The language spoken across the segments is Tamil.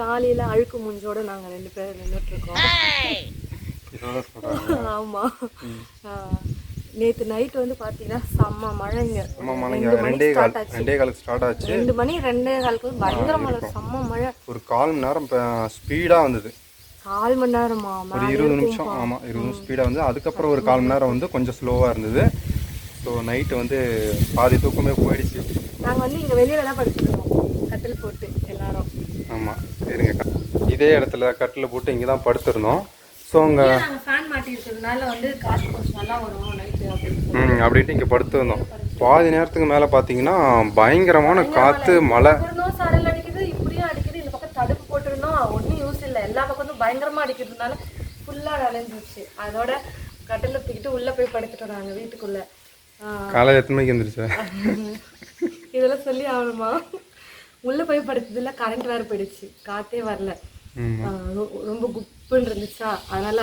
காலையில் அழுக்கு மூஞ்சோடு நாங்கள் 2 பேர் நின்றுட்டுருக்கோம். ஆமாம், நேற்று நைட்டு வந்து பார்த்தீங்கன்னா செம்ம மழைங்க. 2 மணிக்கு ஸ்டார்ட் ஆச்சு. 2 மணி 2:15 பயங்கர மழை, செம்ம மழை. ஒரு 1/4 மணி நேரம் ஸ்பீடாக வந்தது. 1/4 மணி நேரமா? ஒரு 20 நிமிஷம். ஆமாம், 20 நிமிஷம் ஸ்பீடாக வந்து அதுக்கப்புறம் ஒரு 1/4 மணி நேரம் வந்து கொஞ்சம் ஸ்லோவாக இருந்தது. ஸோ நைட்டு வந்து பாதி தூக்கமே போயிடுச்சு. நாங்கள் வந்து இங்கே வெளியில தான் படுத்துருக்கோம், கட்டில் போட்டு எல்லாரும். ஆமாம், சரிங்க. இதே இடத்துல கட்டில் போட்டு இங்கே தான் படுத்துருந்தோம். ஸோ அங்கே ஃபேன் மாட்டி இருக்கிறதுனால வந்து காற்று கொஞ்சம் நல்லா வரும் நைட்டு அப்படின்ட்டு இங்கே படுத்துருந்தோம். பாதி நேரத்துக்கு மேலே பார்த்தீங்கன்னா பயங்கரமான காற்று, மழை. சாரல் அடிக்குது, இப்படியும் அடிக்குது. இந்த பக்கம் தடுப்பு போட்டுருந்தோம், ஒன்றும் யூஸ் இல்லை. எல்லா பக்கம் பயங்கரமாக அடிக்கிறதுனால ஃபுல்லாக நனைஞ்சிருச்சு. அதோட கட்டில் தூக்கிட்டு உள்ளே போய் படுத்துட்டோம் நாங்கள் வீட்டுக்குள்ளே. காலையில் எத்தனை மணிக்கு வந்துருச்சு? இதெல்லாம் சொல்லி ஆகணுமா? உள்ளே போய் படுத்ததில்ல, கரண்ட் வேறு போயிடுச்சு, காற்றே வரல, ரொம்ப குப்புன்னு இருந்துச்சா. அதனால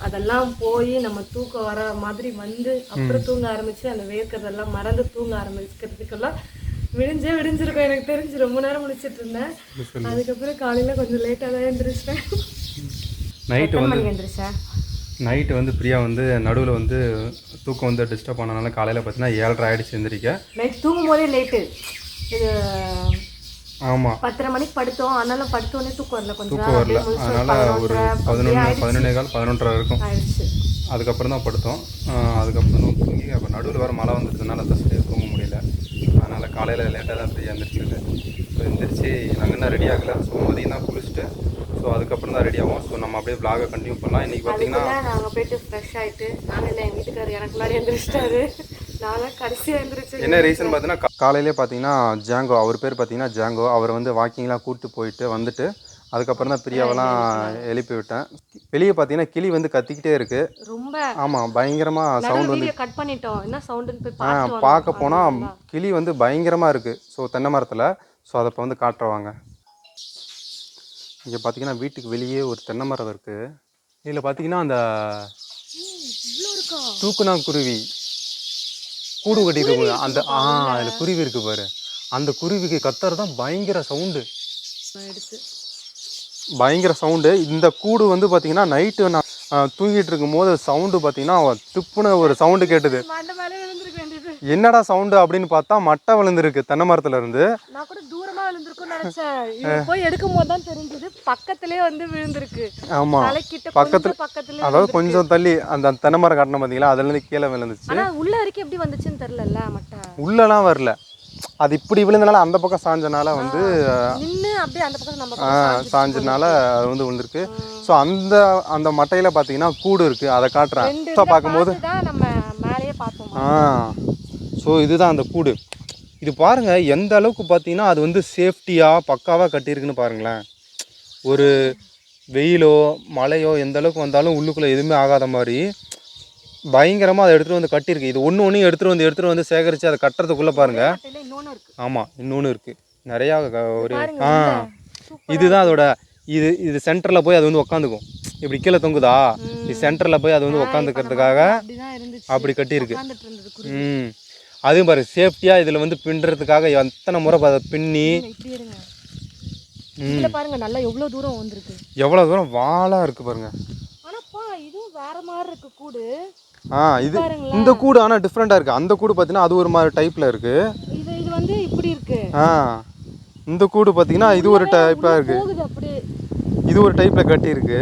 அதெல்லாம் போய் நம்ம தூக்கம் வர மாதிரி வந்து அப்புறம் தூங்க ஆரம்பிச்சு அந்த வேர்க்கிறதெல்லாம் மறந்து தூங்க ஆரம்பிக்கிறதுக்கெல்லாம் விடிஞ்சிருக்கோம். எனக்கு தெரிஞ்சு ரொம்ப நேரம் முடிச்சிட்டு இருந்தேன். அதுக்கப்புறம் காலையில கொஞ்சம் லேட்டாக தான் எழுந்திரிச்சிட்டேன். நைட்டு வந்து பிரியா வந்து நடுவில் வந்து தூக்கம் வந்து டிஸ்டர்ப் பண்ணனால காலையில் பார்த்தீங்கன்னா 7:30 ஆகிடுச்சு எந்திரிக்க. நைட் தூங்கும் போதே லேட்டு. இது ஆமாம், 10:30 மணிக்கு படுத்தோம். அதனால படுத்தோடனே தூக்கம் வரல, தூக்கம் வரல. அதனால் ஒரு 11:15 இருக்கும் ஆயிடுச்சு. அதுக்கப்புறம் தான் படுத்தோம். அதுக்கப்புறம் தான் தூங்கி அப்போ நடுவில் வேறு மழை வந்துட்டதுனால தஸ்டே தூங்க முடியல. அதனால் காலையில் லேட்டாக தான் பிரியா எந்திரிச்சிது. ஸோ எந்திரிச்சு நாங்கள் இன்னும் ரெடி ஆகலை. ஸோ மதியம் தான் குளிச்சுட்டு ஸோ அதுக்கப்புறம் தான் ரெடி ஆகும். ஸோ நம்ம அப்படியே vlog கண்டினியூ பண்ணலாம். இன்றைக்கி பார்த்தீங்கன்னா நாங்கள் போய்ட்டு ஃப்ரெஷ் ஆகிட்டு, நாங்கள் இல்லை எங்கள் வீட்டுக்காரர் எனக்கு முன்னாடி எழுந்திரிச்சிட்டாரு, நான் கடைசியாக எழுந்திரிச்சு. என்ன ரீசன் பார்த்தீங்கன்னா காலையிலே பார்த்தீங்கன்னா ஜாங்கோ, அவர் பேர் பார்த்தீங்கன்னா ஜாங்கோ, அவர் வந்து வாக்கிங்லாம் கூப்பிட்டு போயிட்டு வந்துட்டு அதுக்கப்புறம் தான் பிரியாவெல்லாம் எழுப்பி விட்டேன். வெளியே பார்த்தீங்கன்னா கிளி வந்து கத்திக்கிட்டே இருக்குது ரொம்ப. ஆமாம், பயங்கரமாக சவுண்ட் வந்து கட் பண்ணிட்டோம். என்ன சவுண்டுன்னு போய் பார்க்க போனால் கிளி வந்து பயங்கரமாக இருக்குது. ஸோ தென்னை மரத்தில். ஸோ அதை இப்போ வந்து காட்டுறவாங்க. இங்கே பார்த்தீங்கன்னா வீட்டுக்கு வெளியே ஒரு தென்னை மரம் இருக்குது. இதில் பார்த்தீங்கன்னா அந்த தூக்குனாங்குருவி கூடு கட்டிட்டு அந்த அதில் குருவி இருக்குது பாரு. அந்த குருவிக்கு கத்துறது தான் பயங்கர சவுண்டு. இந்த கூடு வந்து பார்த்தீங்கன்னா நைட்டு நான் தூங்கிட்டு இருக்கும் போது சவுண்டு பார்த்தீங்கன்னா திப்புன ஒரு சவுண்டு கேட்டுது. என்னடா சவுண்டு அப்படின்னு பார்த்தா மட்டை விழுந்துருக்கு தென்னை மரத்துல இருந்து. நான் கூட தூரமா விழுந்திருக்கும்னு நினைச்சேன், போய் எடுக்கும் போது தான் தெரிஞ்சது பக்கத்துலயே வந்து விழுந்திருக்கு. ஆமா, பக்கத்துல அதாவது கொஞ்சம் தள்ளி அந்த தென்னை மரம் கட்டணும் பார்த்தீங்களா, அதுல இருந்து கீழே விழுந்துச்சு. ஆனா உள்ள வரைக்கும் எப்படி வந்துச்சுன்னு தெரியல. மட்டை உள்ளலாம் வரல, அது இப்படி விழுந்தனால அந்த பக்கம் சாஞ்சனால வந்து அப்படியே அந்த பக்கம் நம்ம சாஞ்சனால அது வந்து விழுந்திருக்கு. ஸோ அந்த அந்த மட்டையில் பார்த்தீங்கன்னா கூடு இருக்குது, அதை காட்டுறேன். ஸோ பார்க்கும்போது நம்ம மேலேயே பார்த்தோம். ஸோ இதுதான் அந்த கூடு. இது பாருங்கள் எந்த அளவுக்கு பார்த்தீங்கன்னா அது வந்து சேஃப்டியாக பக்காவாக கட்டியிருக்குன்னு பாருங்களேன். ஒரு வெயிலோ மழையோ எந்த அளவுக்கு வந்தாலும் உள்ளுக்குள்ளே எதுவுமே ஆகாத மாதிரி பயங்கரமாக அதை எடுத்துகிட்டு வந்து கட்டியிருக்கு. இது ஒன்று எடுத்துகிட்டு வந்து சேகரித்து அதை கட்டுறதுக்குள்ளே பாருங்கள். ஆமாம், இன்னொன்று இருக்குது நிறையா ஒரு இதுதான் அதோட இது சென்டரில் போய் அது வந்து உக்காந்துக்கும். இப்படி கீழே தொங்குதா, இது சென்டரில் போய் அது வந்து உக்காந்துக்கிறதுக்காக அப்படி கட்டியிருக்கு. அதுவும் பாரு சேஃப்டியாக இதில் வந்து பின்னுறதுக்காக எத்தனை முறை அதை பின்னி பாருங்க நல்லா எவ்வளோ தூரம் வந்திருக்கு, எவ்வளோ தூரம் வாழாக இருக்குது பாருங்க. ஆனாப்பா இதுவும் வேற மாதிரி இருக்கு கூடு. இது இந்த கூடு ஆனால் டிஃப்ரெண்ட்டாக இருக்குது. அந்த கூடு பார்த்தீங்கன்னா அது ஒரு மாதிரி டைப்பில் இருக்குது. இது வந்து இப்படி இருக்கு. இந்த கூடு பார்த்தீங்கன்னா இது ஒரு டைப்பாக இருக்குது, இது ஒரு டைப்பில் கட்டியிருக்கு.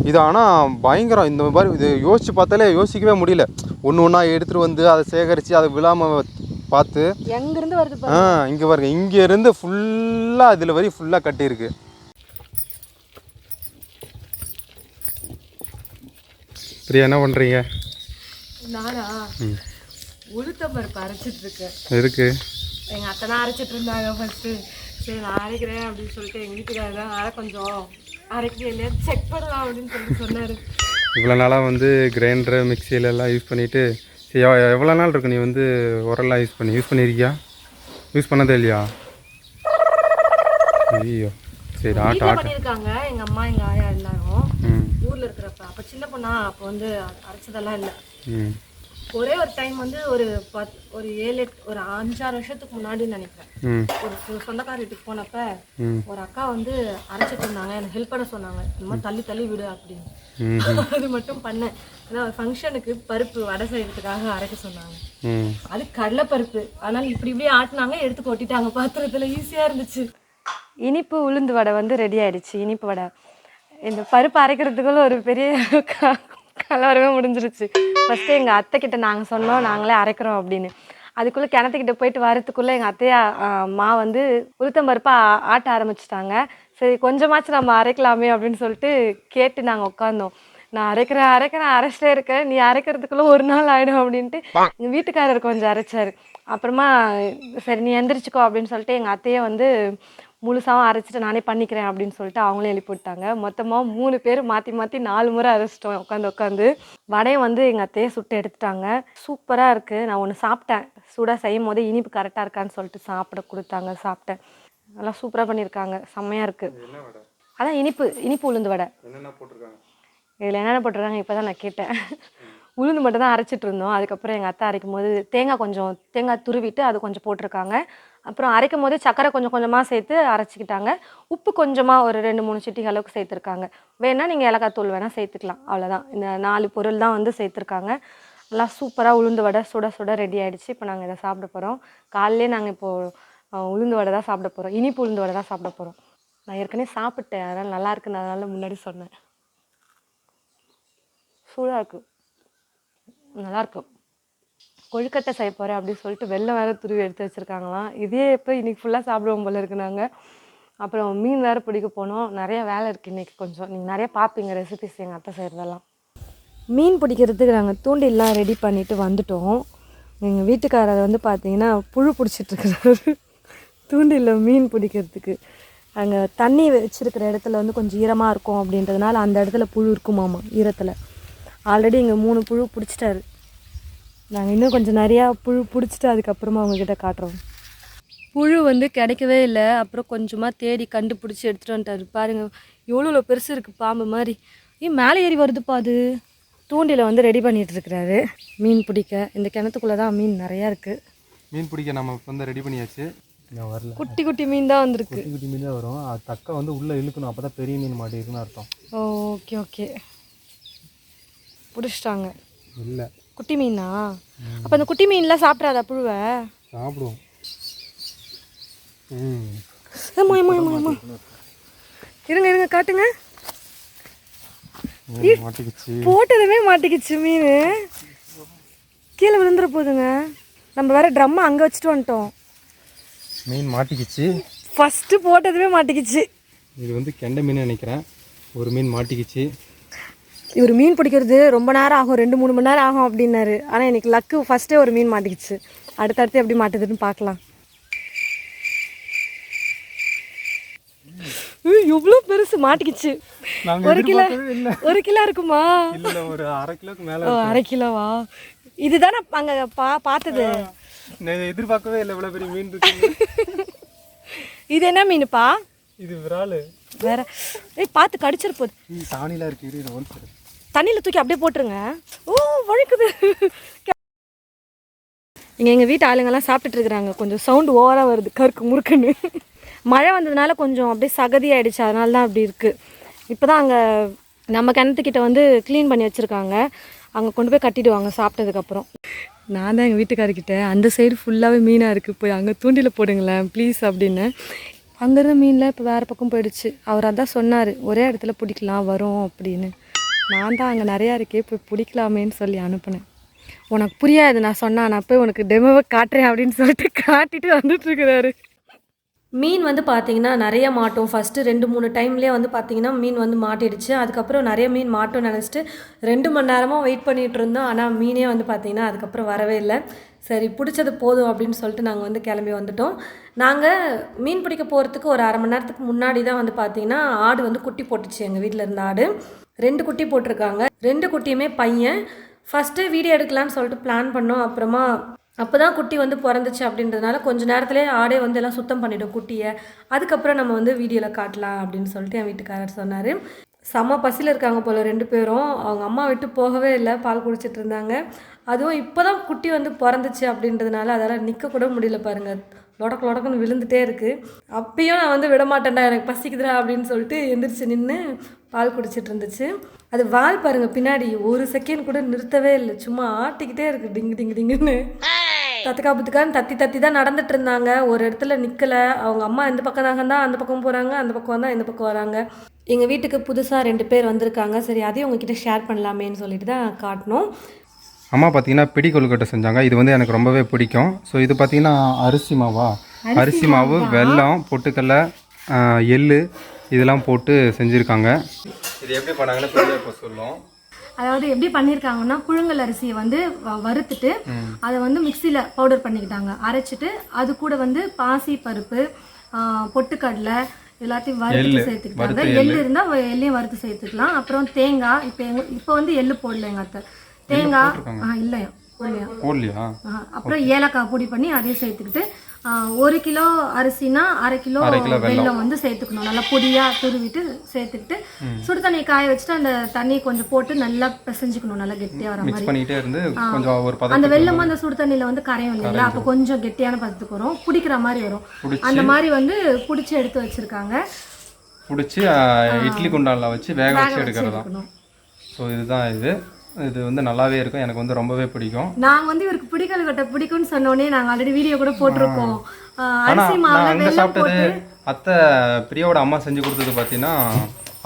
இது ஆனால் பயங்கரம். இந்த மாதிரி இது யோசிச்சு பார்த்தாலே யோசிக்கவே முடியல. ஒன்று ஒன்றா எடுத்துகிட்டு வந்து அதை சேகரித்து அதை விழாமல் பார்த்து எங்கேருந்து வருது இங்கே பாருங்க, இங்கேருந்து ஃபுல்லாக இதில் வரி ஃபுல்லாக கட்டியிருக்கு. பிரியா என்ன பண்ணுறீங்க? நானா உளுத்தம் பருப்பு அரைச்சிட்டு இருக்கேன். இருக்கு எங்கள் அத்தை தான் அரைச்சிட்டு இருந்தாங்க ஃபஸ்ட்டு. சரி நான் அரைக்கிறேன் அப்படின்னு சொல்லிட்டு எங்கள் வீட்டுக்காரர் தான் கொஞ்சம் அரைக்கிறேன் இல்லையா செக் பண்ணலாம் அப்படின்னு சொல்லிட்டு சொன்னார். இவ்வளோ நாளாக வந்து கிரைண்டரு மிக்சியிலலாம் யூஸ் பண்ணிவிட்டு சரி எவ்வளோ நாள் இருக்கு நீ வந்து உரல்லாம் யூஸ் பண்ணியிருக்கியா? யூஸ் பண்ணதே இல்லையா? ஐயோ சரி பண்ணியிருக்காங்க எங்கள் அம்மா எங்கள் ஆயா எல்லாரும் ஊரில் இருக்கிறப்ப. அப்போ சின்ன பொண்ணா அப்போ வந்து அரைச்சதெல்லாம் இல்லை. ஒரே ஒரு டைம் வந்து ஒரு 5-6 வருஷத்துக்கு முன்னாடி நினைக்கிறேன். ஒரு சொந்தக்கார வீட்டுக்கு போனப்ப ஒரு அக்கா வந்து அரைச்சிட்டு இருந்தாங்க, எனக்கு ஹெல்ப் பண்ண சொன்னாங்க. இந்த மாதிரி தள்ளி தள்ளி விடு அப்படின்னு. அது மட்டும் பண்ணேன். ஏன்னா ஃபங்க்ஷனுக்கு பருப்பு வடை செய்யறதுக்காக அரைக்க சொன்னாங்க. அது கடலை பருப்பு. அதனால இப்படி இப்படி ஆட்டினாங்க, எடுத்து கொட்டிட்டாங்க பாத்திரத்துல. ஈஸியா இருந்துச்சு. இனிப்பு உளுந்து வடை வந்து ரெடி ஆயிடுச்சு. இனிப்பு வடை இந்த பருப்பு அரைக்கிறதுக்குள்ள ஒரு பெரிய கலவரமே முடிஞ்சிருச்சு. ஃபஸ்ட்டு எங்கள் அத்தைக்கிட்ட நாங்கள் சொன்னோம் நாங்களே அரைக்கிறோம் அப்படின்னு. அதுக்குள்ளே கிணத்துக்கிட்ட போயிட்டு வரத்துக்குள்ளே எங்கள் அத்தையா மா வந்து உளுத்தம் பருப்பை ஆட்ட ஆரம்பிச்சிட்டாங்க. சரி கொஞ்சமாச்சும் நம்ம அரைக்கலாமே அப்படின்னு சொல்லிட்டு கேட்டு நாங்கள் உட்காந்தோம். நான் அரைக்கிறேன் அரைச்சிட்டே இருக்கேன், நீ அரைக்கிறதுக்குள்ளே ஒரு நாள் ஆகிடும் அப்படின்ட்டு எங்கள் வீட்டுக்காரர் கொஞ்சம் அரைச்சார். அப்புறமா சரி நீ எந்திரிச்சிக்கோ அப்படின்னு சொல்லிட்டு எங்கள் அத்தையை வந்து முழுசாகவும் அரைச்சிட்டு நானே பண்ணிக்கிறேன் அப்படின்னு சொல்லிட்டு அவங்களே எழுப்பி விட்டாங்க. மொத்தமாக 3 பேர் மாற்றி மாற்றி 4 முறை அரைச்சிட்டோம் உட்காந்து. வடையை வந்து எங்கள் அத்தையை சுட்டு எடுத்துட்டாங்க. சூப்பராக இருக்குது. நான் ஒன்று சாப்பிட்டேன். சூடாக செய்யும் போதே இனிப்பு கரெக்டாக இருக்கான்னு சொல்லிட்டு சாப்பிட கொடுத்தாங்க, சாப்பிட்டேன். நல்லா சூப்பராக பண்ணியிருக்காங்க, செம்மையாக இருக்குது. அதான் இனிப்பு உளுந்து வடை. இதில் என்னென்ன போட்டிருக்காங்க இப்போ தான் நான் கேட்டேன். உளுந்து மட்டும் தான் அரைச்சிட்டு இருந்தோம். அதுக்கப்புறம் எங்கள் அத்தை அரைக்கும் போது தேங்காய் துருவிட்டு அது கொஞ்சம் போட்டிருக்காங்க. அப்புறம் அரைக்கும் போது சர்க்கரை கொஞ்சம் கொஞ்சமாக சேர்த்து அரைச்சிக்கிட்டாங்க. உப்பு கொஞ்சமாக ஒரு 2-3 சிட்டிகை அளவுக்கு சேர்த்துருக்காங்க. வேணால் நீங்கள் ஏலக்காய் தூள் வேணால் சேர்த்துக்கலாம். அவ்வளோதான். இந்த 4 பொருள் தான் வந்து சேர்த்துருக்காங்க. நல்லா சூப்பராக உளுந்து வடை சுட சுட ரெடி ஆகிடுச்சு. இப்போ நாங்கள் இதை சாப்பிட போகிறோம். காலையிலே நாங்கள் இப்போது உளுந்து வடை தான் சாப்பிட போகிறோம். இனிப்பு உளுந்து வடை தான் சாப்பிட போகிறோம். நான் ஏற்கனவே சாப்பிட்டேன், அதனால் நல்லா இருக்குன்னு அதனால முன்னாடி சொன்னேன். சூடாக இருக்குது, நல்லாயிருக்கும். கொழுக்கட்டை செய்ய போகிறேன் அப்படின்னு சொல்லிட்டு வெள்ளம் வேறு துருவி எடுத்து வச்சுருக்காங்களாம். இதே இப்போ இன்றைக்கி ஃபுல்லாக சாப்பிடுவோம் போல இருக்கு நாங்கள். அப்புறம் மீன் வேறு பிடிக்க போனோம். நிறைய வேலை இருக்குது இன்றைக்கி. கொஞ்சம் நீங்கள் நிறைய பார்ப்பீங்க ரெசிபிஸ் எங்கள் அத்தை செய்கிறதெல்லாம். மீன் பிடிக்கிறதுக்கு நாங்கள் தூண்டில்லாம் ரெடி பண்ணிவிட்டு வந்துட்டோம். எங்கள் வீட்டுக்காரர் வந்து பார்த்தீங்கன்னா புழு பிடிச்சிட்ருக்குறாரு தூண்டில் மீன் பிடிக்கிறதுக்கு. அங்கே தண்ணி வச்சுருக்கிற இடத்துல வந்து கொஞ்சம் ஈரமாக இருக்கும் அப்படின்றதுனால அந்த இடத்துல புழு இருக்குமாமா, ஈரத்தில். ஆல்ரெடி இங்கே 3 புழு பிடிச்சிட்டாரு. நாங்கள் இன்னும் கொஞ்சம் நிறையா புழு பிடிச்சிட்டு அதுக்கப்புறமா அவங்கக்கிட்ட காட்டுறோம். புழு வந்து கிடைக்கவே இல்லை. அப்புறம் கொஞ்சமாக தேடி கண்டுபிடிச்சி எடுத்துகிட்டு வந்துட்டார். பாருங்கள் எவ்வளோ பெருசு இருக்குது, பாம்பு மாதிரி. மேலே ஏறி வருதுப்பா அது. தூண்டில் வந்து ரெடி பண்ணிகிட்ருக்கிறாரு மீன் பிடிக்க. இந்த கிணத்துக்குள்ளே தான் மீன் நிறையா இருக்குது. மீன் பிடிக்க நம்ம இப்போ வந்து ரெடி பண்ணியாச்சு. நான் வரல, குட்டி குட்டி மீன் தான் வந்திருக்கு. குட்டி மீன் தான் வரும். அது தக்கை வந்து உள்ளே இழுக்கணும், அப்போ தான் பெரிய மீன் மாட்டிருக்குன்னு அர்த்தம். ஓகே பிடிச்சிட்டாங்க. இல்லை குட்டி மீனா? அப்போ அந்த குட்டி மீன்லாம் சாப்பிட்றாதா புழுவை? சாப்பிடுவோம். இருங்க காட்டுங்க. மாட்டிக்கிச்சு, போட்டதுமே மாட்டிக்கிச்சு மீன். கீழே விழுந்துட போகுதுங்க. நம்ம வேற ட்ரம்மை அங்கே வச்சுட்டு வந்துட்டோம். மீன் மாட்டிக்கிச்சு. ஃபஸ்ட்டு போட்டதுமே மாட்டிக்கிச்சு. இது வந்து கெண்டை மீன் நினைக்கிறேன். ஒரு மீன் மாட்டிக்கிச்சு. இவர் மீன் பிடிக்கிறது ரொம்ப நேரம் ஆகும், 2-3 மணி நேரம் ஆகும் அப்படின்னாரு. ஆனால் எனக்கு லக்கு ஃபஸ்ட்டே ஒரு மீன் மாட்டிக்கிச்சு. அடுத்தடுத்து எப்படி மாட்டுதுன்னு பார்க்கலாம். எவ்வளோ பெருசு மாட்டிக்கிச்சு. 1 கிலோ இருக்குமா? இல்லை, ஒரு 1/2 கிலோக்கு மேலே. 1/2 கிலோவா? இதுதானே அங்கே பார்த்தது. நான் எதிர்பார்க்கவே இல்லை இவ்வளோ பெரிய மீன் இருக்கு. இது என்ன மீனுப்பா? இது விரால். வேற பார்த்து கடிச்சிரு போகுது. சாணிலாம் இருக்கு, தண்ணியில் தூக்கி அப்படியே போட்டுருங்க. வழுக்குது. இங்கே எங்கள் வீட்டு ஆளுங்கெல்லாம் சாப்பிட்டுட்டு இருக்கிறாங்க. கொஞ்சம் சவுண்டு ஓவராக வருது, கருக்கு முறுக்குன்னு. மழை வந்ததுனால கொஞ்சம் அப்படியே சகதி ஆகிடுச்சு, அதனால தான் அப்படி இருக்குது. இப்போ தான் அங்கே நம்ம கிணத்துக்கிட்ட வந்து க்ளீன் பண்ணி வச்சுருக்காங்க. அங்கே கொண்டு போய் கட்டிடுவாங்க சாப்பிட்டதுக்கப்புறம். நான் தான் எங்கள் வீட்டுக்காரர்கிட்ட அந்த சைடு ஃபுல்லாகவே மீனாக இருக்குது, போய் அங்கே தூண்டில் போடுங்களேன் ப்ளீஸ் அப்படின்னு. அங்கேருந்த மீனில் இப்போ வேறு பக்கம் போயிடுச்சு. அவர் அதான் சொன்னார், ஒரே இடத்துல பிடிக்கலாம் வரும் அப்படின்னு. நான் தான் அங்கே நிறையா இருக்கே, போய் பிடிக்கலாமேன்னு சொல்லி அனுப்புனேன். உனக்கு புரியாது நான் சொன்னேன், நான் போய் உனக்கு டெமோவை காட்டுறேன் அப்படின்னு சொல்லிட்டு காட்டிட்டு வந்துட்டுருக்கிறாரு. மீன் வந்து பார்த்திங்கன்னா நிறைய மாட்டோம். ஃபஸ்ட்டு 2-3 டைம்லேயே வந்து பார்த்திங்கன்னா மீன் வந்து மாட்டிடுச்சு. அதுக்கப்புறம் நிறைய மீன் மாட்டோம்னு நினச்சிட்டு 2 மணி நேரமாக வெயிட் பண்ணிகிட்டு இருந்தோம். ஆனால் மீனே வந்து பார்த்திங்கன்னா அதுக்கப்புறம் வரவே இல்லை. சரி பிடிச்சது போதும் அப்படின்னு சொல்லிட்டு நாங்கள் வந்து கிளம்பி வந்துட்டோம். நாங்கள் மீன் பிடிக்க போகிறதுக்கு ஒரு 1/2 மணி நேரத்துக்கு முன்னாடி தான் வந்து பார்த்திங்கன்னா ஆடு வந்து குட்டி போட்டுச்சு. எங்கள் வீட்டில் இருந்த ஆடு 2 குட்டி போட்டிருக்காங்க. 2 குட்டியுமே பையன். ஃபஸ்ட்டு வீடியோ எடுக்கலான்னு சொல்லிட்டு பிளான் பண்ணோம். அப்புறமா அப்போ தான் குட்டி வந்து பிறந்துச்சு அப்படின்றதுனால கொஞ்சம் நேரத்துலேயே ஆடே வந்து எல்லாம் சுத்தம் பண்ணிவிடும் குட்டியை. அதுக்கப்புறம் நம்ம வந்து வீடியோவில் காட்டலாம் அப்படின்னு சொல்லிட்டு என் வீட்டுக்காரர் சொன்னார். செம்ம பசியில் இருக்காங்க போல் 2 பேரும். அவங்க அம்மா விட்டு போகவே இல்லை, பால் குடிச்சிட்டு இருந்தாங்க. அதுவும் இப்போ தான் குட்டி வந்து பிறந்துச்சு அப்படின்றதுனால அதெல்லாம் நிற்க கூட முடியல பாருங்கள். லொடக்குன்னு விழுந்துட்டே இருக்குது. அப்பயும் நான் வந்து விடமாட்டேன்டா எனக்கு பசிக்குதுடா அப்படின்னு சொல்லிட்டு எந்திரிச்சு நின்று பால் குடிச்சிட்டு இருந்துச்சு. அது வால் பாருங்கள் பின்னாடி ஒரு செகண்ட் கூட நிறுத்தவே இல்லை, சும்மா ஆட்டிக்கிட்டே இருக்குது டிங்குன்னு. தத்துக்காப்புத்துக்கான்னு தத்தி தான் நடந்துட்டு இருந்தாங்க. ஒரு இடத்துல நிற்கலை. அவங்க அம்மா இந்த பக்கம் தான் அந்த பக்கம் போகிறாங்க, அந்த பக்கம் வந்தால் இந்த பக்கம் வராங்க. எங்கள் வீட்டுக்கு புதுசாக 2 பேர் வந்திருக்காங்க. சரி அதையும் உங்ககிட்ட ஷேர் பண்ணலாமேன்னு சொல்லிட்டு தான் காட்டினோம். அம்மா பார்த்தீங்கன்னா பிடி கொழுக்கட்டை செஞ்சாங்க. இது வந்து எனக்கு ரொம்பவே பிடிக்கும். ஸோ இது பார்த்தீங்கன்னா அரிசி மாவு, வெல்லம், பொட்டுக்கடலை, எள்ளு இதெல்லாம் போட்டு செஞ்சுருக்காங்க. இது எப்படி பண்ணாங்கன்னு இப்போ சொல்லுவோம். அதாவது எப்படி பண்ணியிருக்காங்கன்னா, புழுங்கல் அரிசியை வந்து வறுத்துட்டு அதை வந்து மிக்சியில் பவுடர் பண்ணிக்கிட்டாங்க. அரைச்சிட்டு அது கூட வந்து பாசி பருப்பு, பொட்டுக்கடலை எல்லாத்தையும் வறுத்து சேர்த்துக்கிட்டாங்க. எள்ளு இருந்தால் எள்ளையும் வறுத்து சேர்த்துக்கலாம். அப்புறம் தேங்காய், இப்போ வந்து எள்ளு போடல எங்கள் அத்தை. தேங்காய் இல்லையா போடலையா. அப்புறம் ஏலக்காய் பொடி பண்ணி அதையும் சேர்த்துக்கிட்டு 1 கிலோ அரிசினா 1/2 கிலோ வெல்லம் வந்து சேர்த்துக்கணும். நல்லா பொடியாக துருவிட்டு சேர்த்துக்கிட்டு சுடு தண்ணியை காய வச்சுட்டு அந்த தண்ணி கொஞ்சம் போட்டு நல்லா பிசைஞ்சிக்கணும், நல்லா கெட்டியாக வர மாதிரி. அந்த வெல்லமும் அந்த சுடு தண்ணியில் வந்து கரையும் இல்லைங்களா, அப்போ கொஞ்சம் கெட்டியான பதத்துக்கு வரும், பிடிக்கிற மாதிரி வரும். அந்த மாதிரி வந்து பிடிச்சி எடுத்து வச்சுருக்காங்க. பிடிச்சி இட்லி குண்டானில் வச்சு வேக வச்சு எடுக்கிறதா. ஸோ இதுதான் இது வந்து நல்லாவே இருக்கும். எனக்கு வந்து ரொம்பவே பிடிக்கும். நாங்கள் வந்து இவருக்கு பிடிக்கல பிடிக்கும்னு சொன்னோடனே நாங்கள் ஆல்ரெடி வீடியோ கூட போட்டிருக்கோம். அங்கே சாப்பிட்டது அத்தை பிரியாவோட அம்மா செஞ்சு கொடுத்தது பார்த்தீங்கன்னா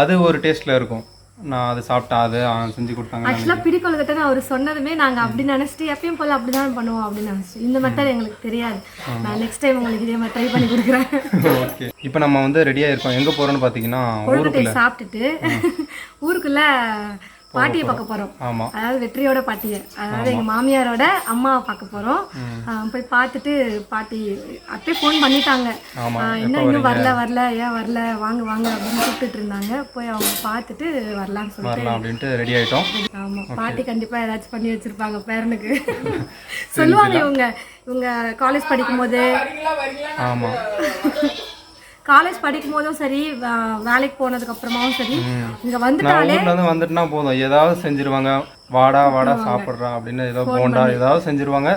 அது ஒரு டேஸ்ட்டில் இருக்கும். நான் அது சாப்பிட்டேன், அது செஞ்சு கொடுத்தாங்க. ஆக்சுவலாக பிடிக்கொழுக்கட்டைன்னு அவர் சொன்னதுமே நாங்கள் அப்படி நினச்சிட்டு எப்பயும் போல் அப்படி தான் பண்ணுவோம் அப்படின்னு நினச்சிட்டு. இந்த மெத்தட் எங்களுக்கு தெரியாது. நான் நெக்ஸ்ட் டைம் உங்களுக்கு இதே மாதிரி ட்ரை பண்ணி கொடுக்குறேன். ஓகே, இப்போ நம்ம வந்து ரெடியாக இருக்கோம். எங்கே போகிறோன்னு பார்த்தீங்கன்னா கொழுக்கட்டை சாப்பிட்டுட்டு ஊருக்குள்ளே பாட்டியை பார்க்க போகிறோம். அதாவது வெற்றியோட பாட்டியை, அதாவது எங்கள் மாமியாரோட அம்மாவை பார்க்க போகிறோம். போய் பார்த்துட்டு பாட்டி அத்தை ஃபோன் பண்ணிட்டாங்க, இன்னும் வரல ஏன் வரல வாங்க அப்படின்னு கூப்பிட்டு இருந்தாங்க. போய் அவங்க பார்த்துட்டு வரலான்னு சொல்லிட்டு ரெடி ஆகிட்டோம். ஆமாம், பாட்டி கண்டிப்பாக ஏதாச்சும் பண்ணி வச்சுருப்பாங்க பேரனுக்கு. சொல்லுவாங்க இவங்க காலேஜ் படிக்கும் போது, காலேஜ் படிக்கும் போதும் சரி, வேலைக்கு போனதுக்கு அப்புறமாவும் சரி, இங்க வந்துட்டுனா போதும் ஏதாவது செஞ்சிருவாங்க. வாடா சாப்பிட்றா அப்படின்னு ஏதோ போண்டா ஏதாவது செஞ்சிருவாங்க.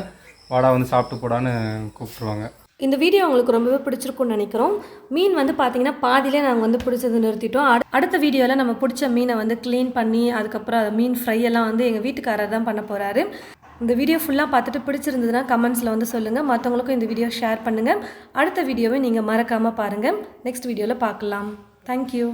வாடா வந்து சாப்பிட்டு போடான்னு கூப்பிட்டுருவாங்க. இந்த வீடியோ உங்களுக்கு ரொம்பவே பிடிச்சிருக்கும்னு நினைக்கிறோம். மீன் வந்து பார்த்தீங்கன்னா பாதியிலே நாங்கள் வந்து பிடிச்சது நிறுத்திட்டோம். அடுத்த வீடியோவில் நம்ம பிடிச்ச மீனை வந்து க்ளீன் பண்ணி அதுக்கப்புறம் மீன் ஃப்ரை எல்லாம் வந்து எங்கள் வீட்டுக்காரர் தான் பண்ண போகிறாரு. இந்த வீடியோ ஃபுல்லாக பார்த்துட்டு பிடிச்சிருந்ததுன்னா கமெண்ட்ஸில் வந்து சொல்லுங்கள். மற்றவங்களுக்கும் இந்த வீடியோ ஷேர் பண்ணுங்கள். அடுத்த வீடியோவை நீங்கள் மறக்காமல் பாருங்கள். நெக்ஸ்ட் வீடியோவில் பார்க்கலாம். தேங்க்யூ.